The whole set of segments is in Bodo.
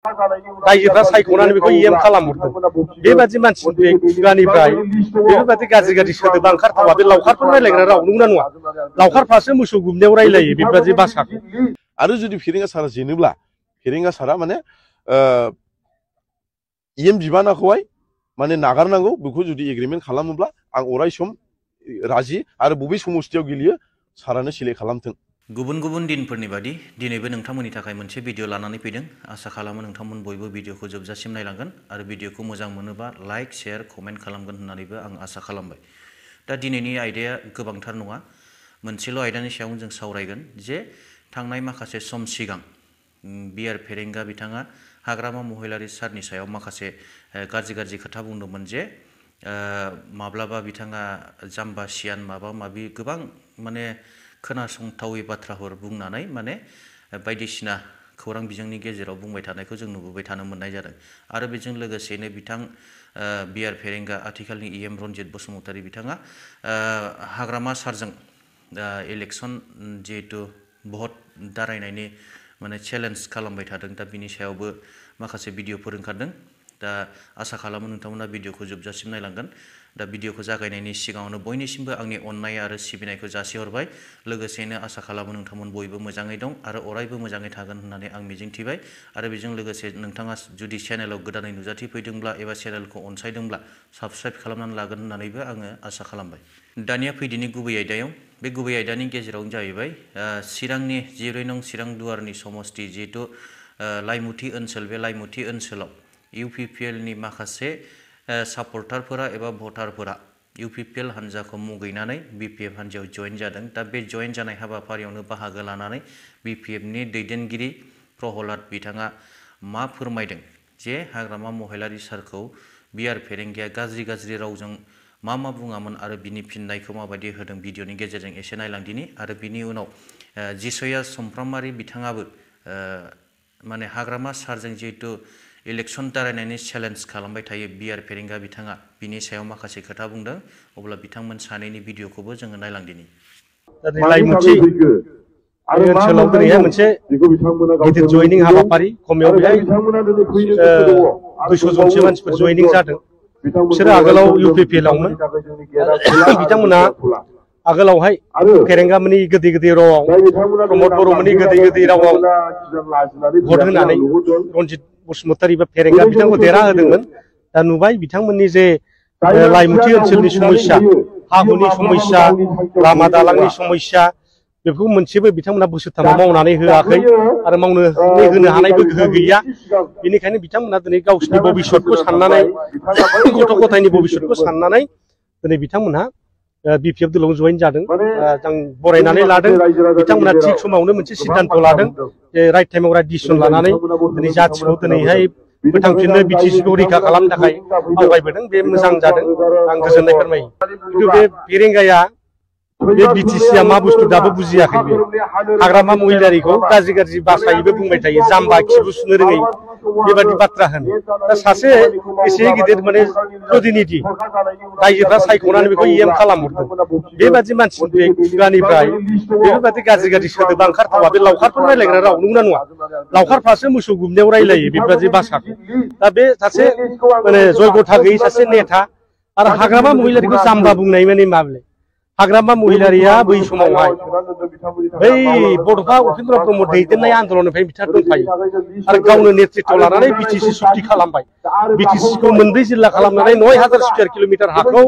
रायजोफ्रा सायख'नानै बेखौ इएम खालामहरदों। बेबादि मानसिनि खुगानिफ्राय बेफोरबादि गाज्रि गाज्रि सोदोब ओंखारथावा। बे लावखारफोर रायलायग्रा राव नंगौना नङा? लावखारफ्रासो मोसौ गुमनायाव रायलायो बेबादि भाषाखौ। आरो जुदि फेरेंगा सारा जेनोब्ला फेरेंगा सारा माने इएम बिबानाखौहाय माने नागारनांगौ। बेखौ जुदि एग्रिमेन्ट खालामोब्ला आं अराय सम राजि आरो बबे समस्थियाव गेलेयो सारानो सिलेक्ट खालामथों। गुबुन गुबुन दिनफोरनि बादि दिनैबो नोंथांमोननि थाखाय मोनसे भिडिअ लानानै फैदों। आसा खालामो नोंथांमोन बयबो भिडिअखौ जोबजासिम नायलांगोन आरो भिडिअखौ मोजां मोनोबा लाइक शेयार कमेन्ट खालामगोन होननानैबो आं आसा खालामबाय। दा दिनैनि आयदाया गोबांथार नङा, मोनसेल' आयदानि सायाव जों सावरायगोन जे थांनाय माखासे सम सिगां बिआर फेरेंगा बिथाङा हाग्रामा महिलारि सारनि सायाव माखासे गाज्रि खोथा बुंदोंमोन जे माब्लाबा बिथाङा जाम्बा सियान माबा माबि गोबां माने खोनासंथावै बाथ्राफोर बुंनानै माने बायदिसिना खौरां बिजोंनि गेजेराव बुंबाय थानायखौ जों नुबोबाय थानो मोननाय जादों। आरो बेजों लोगोसेनो बिथां बिआर फेरेंगा आथिखालनि इएम रन्जित बसुमतारी बिथाङा हाग्रामा सारजों इलेक्सन जिहेतु भट दारायनायनि माने चेलेन्ज खालामबाय थादों। दा बिनि सायावबो माखासे भिडिअफोर ओंखारदों। दा आसा खालामो नोंथांमोना भिडिअखौ जोबजासिम नायलांगोन। दा भिडिअखौ जागायनायनि सिगाङावनो बयनिसिमबो आंनि अननाय आरो सिबिनायखौ जासिहरबाय। लोगोसेनो आसा खालामो नोंथांमोन बयबो मोजाङै दं आरो अरायबो मोजाङै थागोन होननानै आं मिजिंथिबाय। आरो बेजों लोगोसे नोंथाङा जुदि चेनेलाव गोदानै नुजाथिफैदोंब्ला एबा चेनेलखौ अनसायदोंब्ला साबस्क्राइब खालामनानै लागोन होननानैबो आङो आसा खालामबाय। दानिया फैदिनि गुबै आयदायाव। बे गुबै आयदानि गेजेरावनो जाहैबाय चिरांनि 9 नं चिरां दुवारनि समस्ति जिहेतु लाइमुथि ओनसोल। बे लाइमुथि ओनसोलाव इउपिपिएलनि माखासे सापर्टारफोरा एबा भटारफोरा इउपिपिएल हान्जाखौ मुगैनानै बिपिएफ हान्जायाव जयेन जादों। दा बे जयेन जानाय हाबाफारियावनो बाहागो लानानै बिपिएफनि दैदेनगिरि प्रहलाद बिथाङा मा फोरमायदों जे हाग्रामा महिलारि सारखौ बिआर फेरेंगाया गाज्रि रावजों मा बुङामोन आरो बिनि फिननायखौ माबायदि होदों भिडिअनि गेजेरजों एसे नायलांदिनि। आरो बिनि उनाव जिसया समफ्रामारि बिथाङाबो माने हाग्रामा सारजों जिहेतु इलेक्सन दारायनायनि चेलेन्ज खालामबाय थायो बिआर फेरेंगा बिथाङा बिनि सायाव माखासे खोथा बुंदों। अब्ला बिथांमोन सानैनि भिडिअखौबो जोङो नायलांदिनि। लाइमुथि ओनसोलाव दिनैहाय मोनसे गिदिर जयनिं हाबाफारि खमायाव बेहाय 200 जनसो मानसिफोर जयनिं जादों। बिसोरो आगोलाव इउपिपिएलआवमोन। बिथांमोना आगोलावहाय फेरेंगामोननि गोदै रावाव प्रमद बर'मोननि गोदै रावाव भट होनानै रन्जित बसुमतारी बा फेरेंगा बिथांखौ देरहा होदोंमोन। दा नुबाय बिथांमोननि जे लाइमुथि ओनसोलनि समस्या, हा हुनि समस्या, लामा दालांनि समस्या, बेफोरखौ मोनसेबो बिथांमोना बोसोरथामाव मावनानै होआखै आरो मावनानै होनो हानायबो गोहो गैया। बेनिखायनो बिथांमोना दिनै गावसिनि भबिष्यतखौ साननानै गथ' गथायनि भबिष्यतखौ साननानै दिनै बिथांमोनहा बिपिएफ दलाव जयेन जादों। जों बरायनानै लादों। बिथांमोना थिग समावनो मोनसे सिद्धान्त लादों जे राइट टाइमाव राइट डिसिसन लानानै दिनै जाथिखौ दिनैहाय फोथांफिननो बिटिसिखौ रैखा खालामनो थाखाय आवगायबोदों। बे मोजां जादों, आं गोजोननाय फोरमायो। खिन्थु बे फेरेंगाया बे बिटिसिया मा बुस्थु दाबो बुजियाखै। बे हाग्रामा महिलारिखौ गाज्रि भाषायैबो बुंबाय थायो, जाम्बा खिबु सुनो रोङै बेबादि बाथ्रा होनो। दा सासे एसे गिदिर माने प्रतिनिधि रायजोफ्रा सायख'नानै बेखौ इएम खालामहरदों। बेबादि मानसिनि खुगानिफ्राय बेफोरबादि गाज्रि सोदोब ओंखारथावा। बे लावखारफोर रायलायग्रा राव नंगौना नङा? लावखारफ्रासो मोसौ गुमनायाव रायलायो बेबादि भाषाखौ। दा बे सासे माने जयगथा गैयै सासे नेता आरो हाग्रामा महिलारिखौ जाम्बा बुंनाय माने माबे? हाग्रामा महिलारिया बै समावहाय बै बड'फा उपेन्द्र ब्रह्म दैदेननाय आन्दलननिफ्राय बिथाङा दंफायो आरो गावनो नेतृत्व लानानै बिटिसि सुक्ति खालामबाय। बिटिसिखौ 2 जिल्ला खालामनानै 9000 स्कुवेर किल'मिटार हाखौ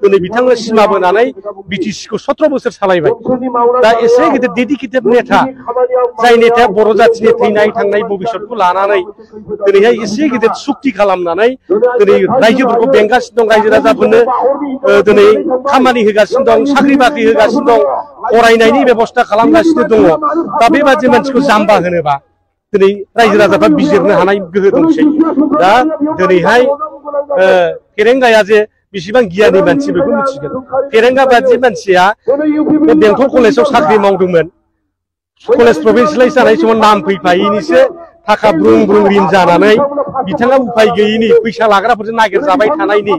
दिनै बिथांनो सिमा बोनानै बिटिसिखौ 17 बोसोर सालायबाय। दा एसे गिदिर डेडिकेटेड नेता, जाय नेताया बर' जाथिनि थैनाय थांनाय भबिष्यतखौ लानानै दिनैहाय एसे गिदिर सुक्ति खालामनानै दिनै रायजोफोरखौ बेंगासिनो दं, रायजो राजाफोरनो दिनै खामानि होगासिनो दं, साख्रि बाख्रि होगासिनो दं, फरायनायनि बेबस्था खालामगासिनो दङ। दा बेबादि मानसिखौ जाम्बा होनोबा दिनै रायजो राजाफ्रा बिजिरनो हानाय गोहो दंसै। दा दिनैहाय फेरेंगाया जे बेसेबां गियानि मानसि बेखौ मिथिगोन। फेरेंगा बादि मानसिया बे बेंटल कलेजाव साख्रि मावदोंमोन। कलेज प्रभिन्सियेलाइज जानाय समाव नाम फैफायैनिसो थाखा ब्रुं ब्रुं रिन जानानै बिथाङा उफाय गैयिनि फैसा लाग्राफोरजों नागिरजाबाय थानायनि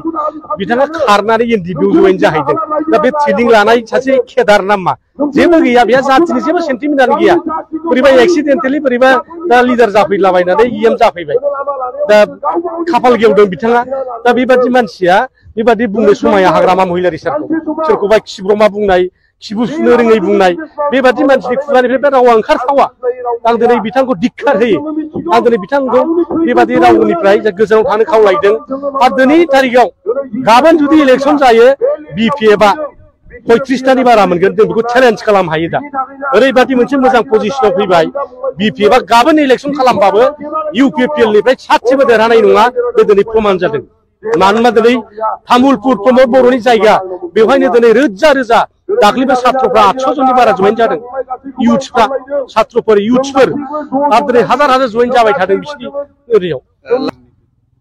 बिथाङा खारनानै एनडिपिआव जयेन जाहैदों दा बे ट्रेनिं लानाय सासे केदार नामा जेबो गैया बेहा जातिनि जेबो सेन्टिमेन्टआनो गैया बोरैबा एक्सिडेन्टेलि बोरैबा दा लिडार जाफैलाबायनानै इएम जाफैबाय दा खाफाल गेवदों बिथाङा दा बेबादि मानसिया बेबादि बुंनो समाया हाग्रामा महिलारि सारखौ सोरखौबा खिब्रमा बुंनाय खिबु सुनो रोङै बुंनाय बेबादि मानसिनि खुगानिफ्राय बे रावा ओंखारथावा आं दिनै बिथांखौ धिक्कार होयो आं दिनै बिथांखौ बेबादि रावनिफ्राय गोजानाव थानो खावलायदों आरो दिनै तारिखआव गाबोन जुदि इलेक्सन जायो बिपिएफआ 35टानि बारा मोनगोन जों बेखौ चेलेन्ज खालाम हायो दा ओरैबादि मोनसे मोजां पजिशनाव फैबाय बिपिएफआ गाबोन इलेक्सन खालामबाबो इउपिपिएलनिफ्राय सासेबो देरहानाय नङा बे दिनै प्रमान जादों मानोना दिनै तामुलपुर प्रमद बर'नि जायगा बेवहायनो दिनै रोजा रोजा दाख्लैबो सात्रफ्रा 800 जननि बारा जयेन जादों इउथ्सफ्रा सात्रफोर इउथ्सफोर आरो दिनै हाजार हाजार जयेन जाबाय थादों बिसिनि एरियायाव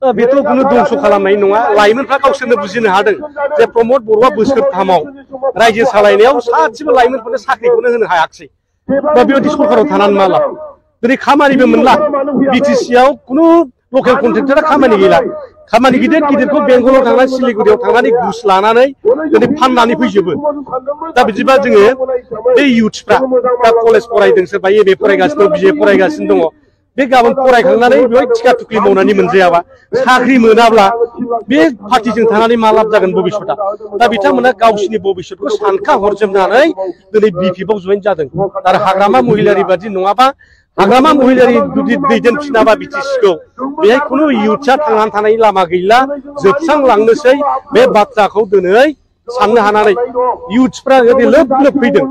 बेथ' कुनु दंस' खालामनाय नङा लाइमोनफ्रा गावसोरनो बुजिनो हादों जे प्रमद बर'आ बोसोरथामाव रायजो सालायनायाव सासेबो लाइमोनफोरनो साख्रिखौनो होनो हायाखसै दा बेबायदि सरकाराव थानानै मा लाब दिनै खामानिबो मोनला बिटिसिआव कुनु लकेल कन्ट्रेक्टरा खामानि गैला खामानि गिदिर गिदिरखौ बेंगलाव थांनानै सिलिगुरियाव थांनानै घुस लानानै दिनै फाननानै फैजोबो दा बिदिबा जोङो बे इउथ्सफ्रा दा कलेज फरायदों सोरबा एमए फरायगासिनो दं बिए फरायगासिनो दङ बे गाबोन फरायखांनानै बेवहाय थिखा थुख्लि मावनानै मोनजायाबा साख्रि मोनाब्ला बे पार्टिजों थानानै मा लाब जागोन भबिष्यतआ दा बिथांमोना गावसिनि भबिष्यतखौ सानखा हरजोबनानै दिनै बिपिएफआव जयेन जादों आरो हाग्रामा महिलारि बादि नङाबा हाग्रामा महिलारि जुदि दैदेनफिनाबा बिटिसिखौ बेहाय खुनु इउथ्सआ थांनानै थानायनि लामा गैला जोबस्रांलांनोसै बे बाथ्राखौ दिनै साननो हानानै इउथ्सफ्रा जुदि लोब लोब फैदों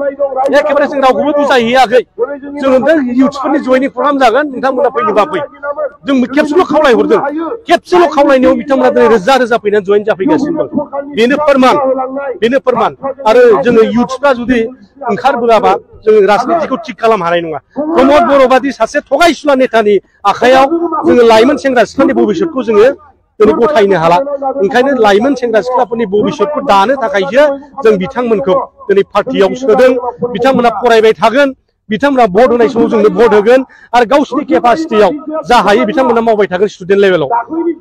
एखेबारे जों रावखौबो बुजायहैयाखै जों इउथ्सफोरनि जयनिं प्रग्राम जागोन नोंथांमोना फैनोबा फै जों खेबसेल' खावलायहरदों खेबसेल' खावलायनायाव बिथांमोना दिनै रोजा रोजा फैनानै जयेन जाफैगासिनो दं बेनो फोरमान आरो जोङो इउथ्सफ्रा जुदि ओंखारबोआबा जोङो राजनितिखौ थिग खालामनो हानाय नङा प्रमद बर' बादि सासे थगायसुला नेतानि आखायाव जोङो लाइमोन सेंग्रा सिख्लानि भबिष्यतखौ जोङो दिनै गथायनो हाला ओंखायनो लाइमोन सेंग्रा सिख्लाफोरनि भबिष्यतखौ दानो थाखायसो जों बिथांमोनखौ दिनै पार्टियाव सोदों बिथांमोना फरायबाय थागोन बिथांमोना भट होनाय समाव जोंनो भट होगोन आरो गावसिनि केपासिटियाव जा हायो बिथांमोना मावबाय थागोन स्टुडेन्ट लेभेलाव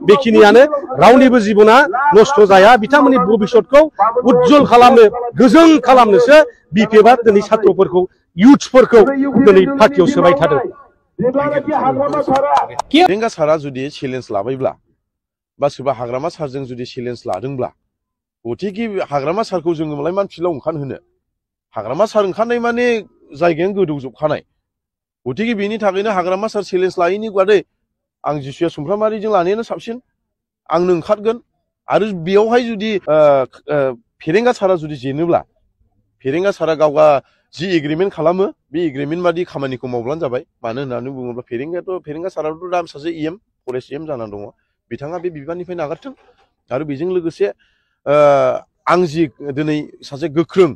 बेखिनियानो रावनिबो जिबना नस्थ' जाया बिथांमोननि भबिष्यतखौ उज्जवल खालामनो गोजों खालामनोसो बिपिएफआ दिनै छात्रफोरखौ इउथ्सफोरखौ दिनै पार्टियाव सोबाय थादों फेरेंगा सारा जुदि चेलेन्ज लाबायब्ला बा सोरबा हाग्रामा सारजों जुदि चेलेन्ज लादोंब्ला गथिखे हाग्रामा सारखौ जोङो मालाय मान फिल्डआव ओंखारहोनो हाग्रामा सार ओंखारनाय माने जायगायानो गोदौजोबखानाय गथिखे बेनि थाखायनो हाग्रामा सार चेलेन्ज लायैनि बादै आं जिसुया सुमफ्रामारिजों लानायानो साबसिन आंनो ओंखारगोन आरो बेयावहाय जुदि फेरेंगा सारा जुदि जेनोब्ला फेरेंगा सारा गावगा जि एग्रिमेन्ट खालामो बे एग्रिमेन्ट बादि खामानिखौ मावब्लानो जाबाय मानो होननानै बुङोब्ला फेरेंगा साराथ' दा सासे इएम फरेस्ट इएम जानानै दङ बिथाङा बे बिबाननिफ्राय नागारथों आरो बेजों लोगोसे आं जि दिनै सासे गोख्रों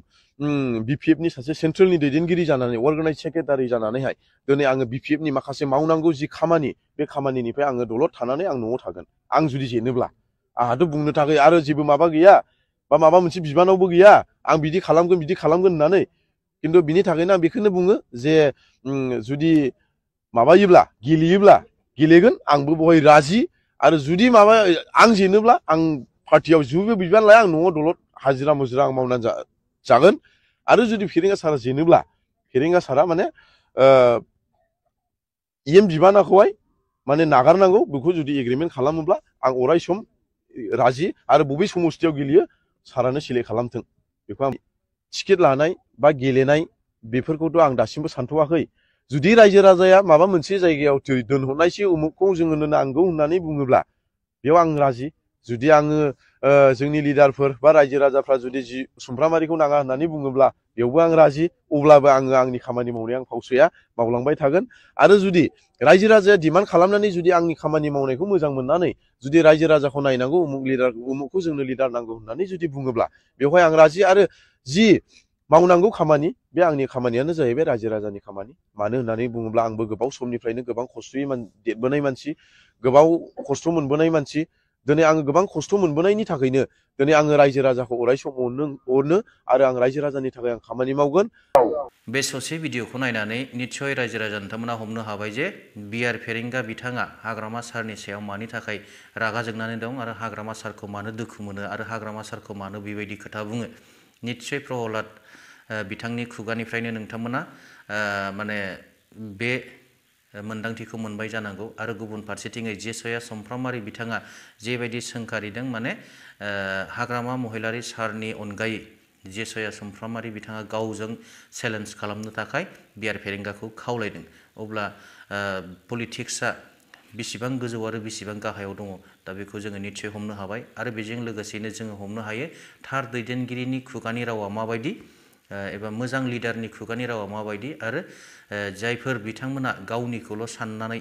बिपिएफनि सासे सेन्ट्रेलनि दैदेनगिरि जानानै अर्गानाइज सेक्रेटारि जानानैहाय दिनै आङो बिपिएफनि माखासे मावनांगौ जि खामानि बे खामानिनिफ्राय आङो दलद थानानै आं न'आव थागोन आं जुदि जेनोब्ला आंहाथ' बुंनो थाखाय आरो जेबो माबा गैया बा माबा मोनसे बिबानावबो गैया आं बिदि खालामगोन होननानै खिन्थु बिनि थाखायनो आं बेखौनो बुङो जे जुदि माबायोब्ला गेलेगोन आंबो बहाय राजि आरो जुदि माबा आं जेनोब्ला आं पार्टियाव जेबो बिबान लाया आं न'आव दलद हाजिरा मुजिरा आं मावनानै जागोन आरो जुदि फेरेंगा सारा जेनोब्ला फेरेंगा सारा माने इएम बिबानाखौहाय माने नागारनांगौ बेखौ जुदि एग्रिमेन्ट खालामोब्ला आं अराय सम राजि आरो बबे समस्थियाव गेलेयो सारानो सिलेक्ट खालामथों बेखौ आं टिकेट लानाय बा गेलेनाय बेफोरखौथ' आं दासिमबो सानथ'वाखै जुदि रायजो राजाया माबा मोनसे जायगायाव दोनहरनायसो उमुखखौ जोङो नांगौ होननानै बुङोब्ला बेयाव आं राजि जुदि आङो जोंनि लिडारफोर बा रायजो राजाफ्रा जुदि सुमफ्रामारिखौ नाङा होननानै बुङोब्ला बेयावबो आं राजि अब्लाबो आङो आंनि खामानि मावनाया आं फावसया मावलांबाय थागोन आरो जुदि रायजो राजाया डिमान्ड खालामनानै जुदि आंनि खामानि मावनायखौ मोजां मोननानै जुदि रायजो राजाखौ नायनांगौ उमुखखौ जोंनो लिडार नांगौ होननानै जुदि बुङोब्ला बेवहाय आं राजि आरो जि मावनांगौ खामानि बे आंनि खामानियानो जाहैबाय रायजो राजानि खामानि मानो होननानै बुङोब्ला आंबो गोबाव समनिफ्रायनो गोबां खस्थ'यै देरबोनाय मानसि गोबाव खस्थ' मोनबोनाय मानसि दिनै आङो गोबां खस्थ' मोनबोनायनि थाखायनो दिनै आङो रायजो राजाखौ अराय सम अनो आरो आं रायजो राजानि थाखाय आं खामानि मावगोन। बे ससे भिडिअखौ नायनानै निस्सय रायजो राजा नोंथांमोना हमनो हाबाय जे बिआर फेरेंगा बिथाङा हाग्रामा सारनि सायाव मानि थाखाय रागा जोंनानै दं आरो हाग्रामा सारखौ मानो दुखु मोनो आरो हाग्रामा सारखौ मानो बेबायदि खोथा बुङो। निस्सय प्रहलाद बिथांनि खुगानिफ्रायनो नोंथांमोना माने बे मोन्दांथिखौ मोनबाय जानांगौ। आरो गुबुन फारसेथिङै जेसया समफ्रामारि बिथाङा जेबायदि सोंखारिदों माने हाग्रामा महिलारि सारनि अनगायै जेसया समफ्रामारि बिथाङा गावजों चेलेन्ज खालामनो थाखाय बिआर फेरेंगाखौ खावलायदों। अब्ला पलिटिक्सआ बेसेबां गोजौ आरो बेसेबां गाहायाव दङ दा बेखौ जोङो निस्सय हमनो हाबाय। आरो बेजों लोगोसेनो जोङो हमनो हायो थार दैदेनगिरिनि खुगानि रावा माबायदि एबा मोजां लिडारनि खुगानि रावा माबायदि आरो जायफोर बिथांमोना गावनिखौल' साननानै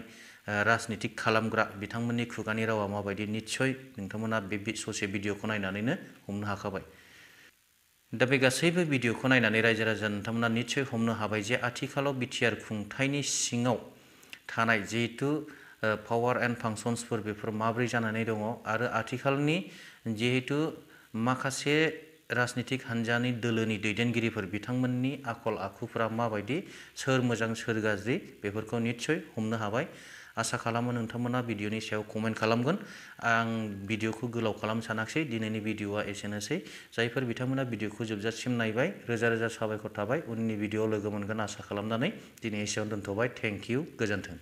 राजनितिक खालामग्रा बिथांमोननि खुगानि रावा माबायदि निस्सय नोंथांमोना बे ससे भिडिअखौ नायनानैनो हमनो हाखाबाय। दा बे गासैबो भिडिअखौ नायनानै रायजो राजा नोंथांमोना निस्सय हमनो हाबाय जे आथिखालाव बिटिआर खुंथायनि सिङाव थानाय जिहेतु पावार एन्ड फांसन्सफोर बेफोर माब्रै जानानै दङ आरो आथिखालनि जिहेतु माखासे राजनितिक हान्जानि दोलोनि दैदेनगिरिफोर बिथांमोननि आखल आखुफोरा माबायदि सोर मोजां सोर गाज्रि बेफोरखौ निस्सय हमनो हाबाय। आसा खालामो नोंथांमोना भिडिअनि सायाव कमेन्ट खालामगोन। आं भिडिअखौ गोलाव खालामनो सानाखिसै, दिनैनि भिडिअआ एसेनोसै। जायफोर बिथांमोना भिडिअखौ जोबजासिम नायबाय रोजा रोजा साबायखर थाबाय। उननि भिडिअआव लोगो मोनगोन आसा खालामनानै दिनै एसेयावनो दोनथ'बाय। थेंक इउ, गोजोन्थों।